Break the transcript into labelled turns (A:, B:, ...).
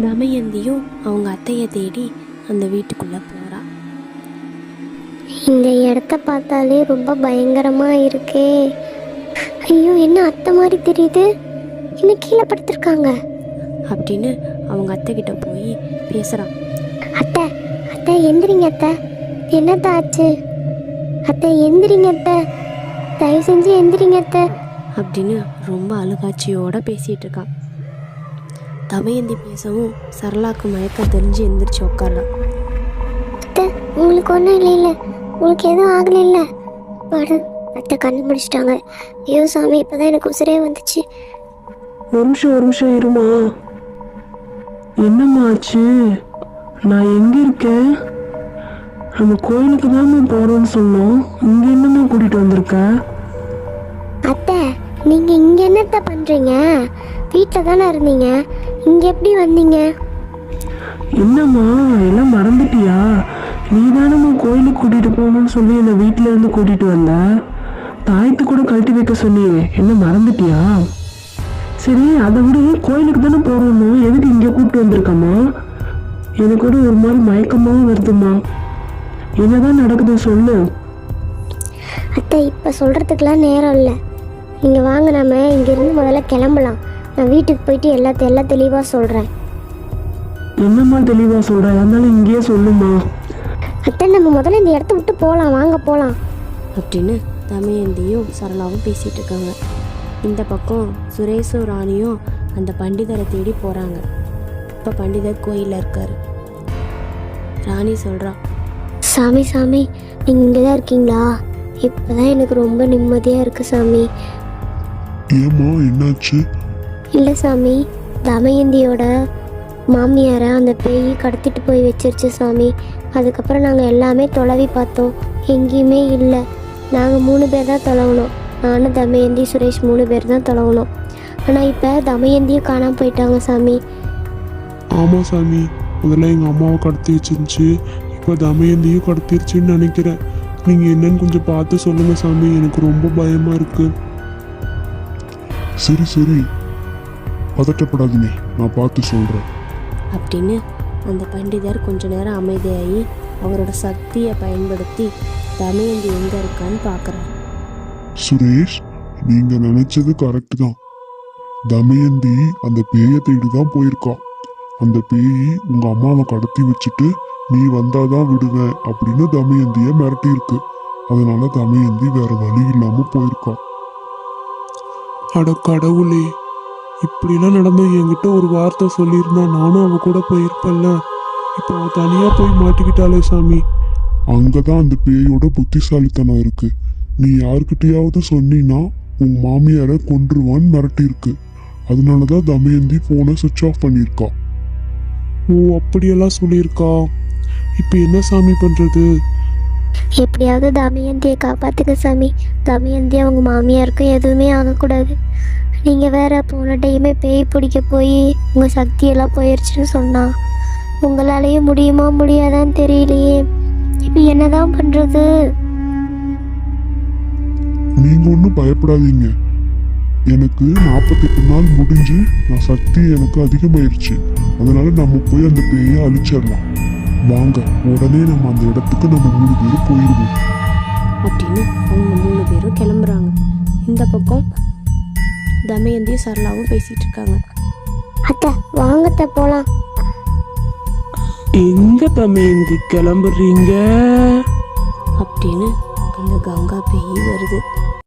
A: தமயந்தியும் அவங்க அத்தையை தேடி அந்த வீட்டுக்குள்ளே போகிறா.
B: இந்த இடத்த பார்த்தாலே ரொம்ப பயங்கரமா இருக்கே. ஐயோ, என்ன அத்தை மாதிரி தெரியுது, என்ன கீழே படுத்திருக்காங்க
A: அப்படின்னு அவங்க அத்தை கிட்ட போய் பேசுகிறான்.
B: அத்தை அத்தை எந்திரிங்க அத்தை, என்னத்த ஆச்சு அத்தை, எந்திரிங்க அத்தை, தயவு செஞ்சு எந்திரிங்க அத்தை
A: அப்படின்னு ரொம்ப அழுகாட்சியோடு பேசிகிட்டு இருக்கான். தமயந்தி பேசவும் சரளாக்கு மயக்கம் தெரிஞ்சு எந்திரிச்சு உட்காரலாம்.
B: அத்தை உங்களுக்கு ஒன்றும் இல்லை, உங்களுக்கு எதுவும் ஆகலை இல்லை? பாடு அத்தை கண்ணு முடிச்சிட்டாங்க. ஐயோ சாமி, இப்போதான் எனக்கு உசிரே வந்துச்சு.
C: ஒரு நிமிஷம் இருமா. என்னம்மா ஆச்சு? நான் எங்கே இருக்கேன்? நம்ம கோயிலுக்கு தான் போகிறோன்னு சொன்னோம், இங்கே என்னம்மா கூட்டிகிட்டு வந்திருக்க?
B: அத்தை நீங்கள் இங்கே என்னத்தை பண்ணுறீங்க? வீட்டில் தானே இருந்தீங்க, இங்கே எப்படி வந்தீங்க?
C: என்னம்மா எல்லாம் மறந்துட்டியா? நீ தானம்மா கோயிலுக்கு கூட்டிகிட்டு போகணும்னு சொல்லி என்னை வீட்டில் இருந்து கூட்டிகிட்டு வந்த. தாயத்து கூட கழட்டி வைக்க சொன்னீங்க, என்ன மறந்துட்டியா? சரி அதை விட கோயிலுக்கு தானே போகிறோம்மா, எதுக்கு இங்கே கூப்பிட்டு வந்திருக்கம்மா? எனக்கு கூட ஒரு மாதிரி மயக்கமாகவும் வருதும்மா. என்னதான் நடக்குது சொல்லு.
B: அத்தை இப்போ சொல்கிறதுக்கெலாம் நேரம் இல்லை. நீங்கள் வாங்க, நம்ம இங்கேருந்து முதல்ல கிளம்பலாம். நான் வீட்டுக்கு போயிட்டு எல்லாம் தெளிவாக சொல்கிறேன்.
C: என்னம்மா தெளிவாக சொல்கிறேன், அதனால இங்கேயே சொல்லுமா.
B: அத்தை நம்ம முதல்ல இந்த இடத்த விட்டு போகலாம், வாங்க போகலாம்
A: அப்படின்னு தமயந்தியும் சரளாவும் பேசிகிட்டு இருக்காங்க. இந்த பக்கம் சுரேஷும் ராணியும் அந்த பண்டிதரை தேடி போகிறாங்க. இப்போ பண்டிதர் கோயிலில் இருக்கார். ராணி சொல்கிறா,
B: சாமி நீங்கள் இங்கே தான் இருக்கீங்களா? இப்போ தான் எனக்கு ரொம்ப நிம்மதியாக இருக்குது சாமி.
D: ஏம்மா என்னாச்சு?
B: இல்லை சாமி, தமயந்தியோட மாமியாரை அந்த பேய் கடத்திட்டு போய் வச்சிருச்சு சாமி. அதுக்கப்புறம் நாங்கள் எல்லாமே தொலைவி பார்த்தோம், எங்கேயுமே இல்லை. நாங்கள் 3 பேர் தான் தொலைவணும். நானும் தமயந்தி சுரேஷ் 3 பேர் தான் தொலைவணும். ஆனால் இப்போ தமயந்தியும் காணாமல் போயிட்டாங்க சாமி.
D: ஆமாம் சாமி, முதல்ல எங்கள் அம்மாவை கடத்தி வச்சிருந்துச்சு, இப்போ தமயந்தியும் கடத்திருச்சுன்னு நினைக்கிறேன். நீங்கள் என்னன்னு கொஞ்சம் பார்த்து சொல்லுங்கள் சாமி, எனக்கு ரொம்ப பயமாக இருக்கு. சரி பதட்டப்படாதீங்க, நான் பார்த்து சொல்கிறேன்
A: அப்படின்னு அந்த பண்டிதர் கொஞ்ச நேரம் அமைதியாகி அவரோட சக்தியை பயன்படுத்தி தமயந்தி எங்கே இருக்கான்னு பார்க்குறாரு.
D: சுரேஷ், நீங்கள் நினச்சது கரெக்டு தான். தமயந்தி அந்த பேயை தேடி தான் போயிருக்கா. அந்த பேய் உங்கள் அம்மாவை கடத்தி வச்சுட்டு நீ வந்தாதான் விடுவேன் அப்படின்னு தமயந்தியை மிரட்டி இருக்கு. அதனால தமயந்தி வேற வழி இல்லாம போயிருக்கா.
C: அட கடவுளே, இப்படிலாம் நடந்த என்கிட்ட ஒரு வார்த்தை சொல்லியிருந்தா நானும் அவ கூட போயிருப்பேன்ல. இப்போ அவ தனியா போய் மாட்டிக்கிட்டாளே சாமி.
D: அங்கதான் அந்த பேயோட புத்திசாலித்தனம் இருக்கு. நீ யாருக்கிட்டையாவது சொன்னீன்னா உன் மாமியாரை கொன்றுவான்னு மிரட்டி இருக்கு. அதனாலதான் தமயந்தி போனை சுவிட்ச் ஆஃப் பண்ணியிருக்கா.
C: ஓ, அப்படியெல்லாம் சொல்லியிருக்கா. இப்போ என்ன சாமி பண்றது?
B: எப்படியாவது தமயந்தியை காப்பாற்றுங்க சாமி. தமயந்தி அவங்க மாமியாருக்கும் எதுவுமே ஆகக்கூடாது. நீங்கள் வேற போன டைமே பேய் பிடிக்க போய் உங்கள் சக்தியெல்லாம் போயிடுச்சுன்னு சொன்னா, உங்களாலேயும் முடியுமா முடியாதான்னு தெரியலையே. இப்போ என்னதான் பண்ணுறது?
D: நீங்க ஒன்றும் பயப்படாதீங்க. எனக்கு 48 நாள் முடிஞ்சு நான் சக்தி எனக்கு அதிகமாயிருச்சு. அதனால நம்ம போய் அந்த பேயை அழிச்சிடலாம். வாங்க, உடனே நம்ம அந்த இடத்துக்கு நம்ம 3 பேரும் போயிடுவோம்
A: அப்படின்னு அவங்க 3 பேரும் கிளம்புறாங்க. இந்த பக்கம் தமயந்தியும் சரளாவும் பேசிகிட்டு இருக்காங்க.
B: அத்தை வாங்கத்த போகலாம்.
C: எங்க தமயந்தி கிளம்புறீங்க?
A: அப்படின்னு அந்த கங்கா பேய் வருது.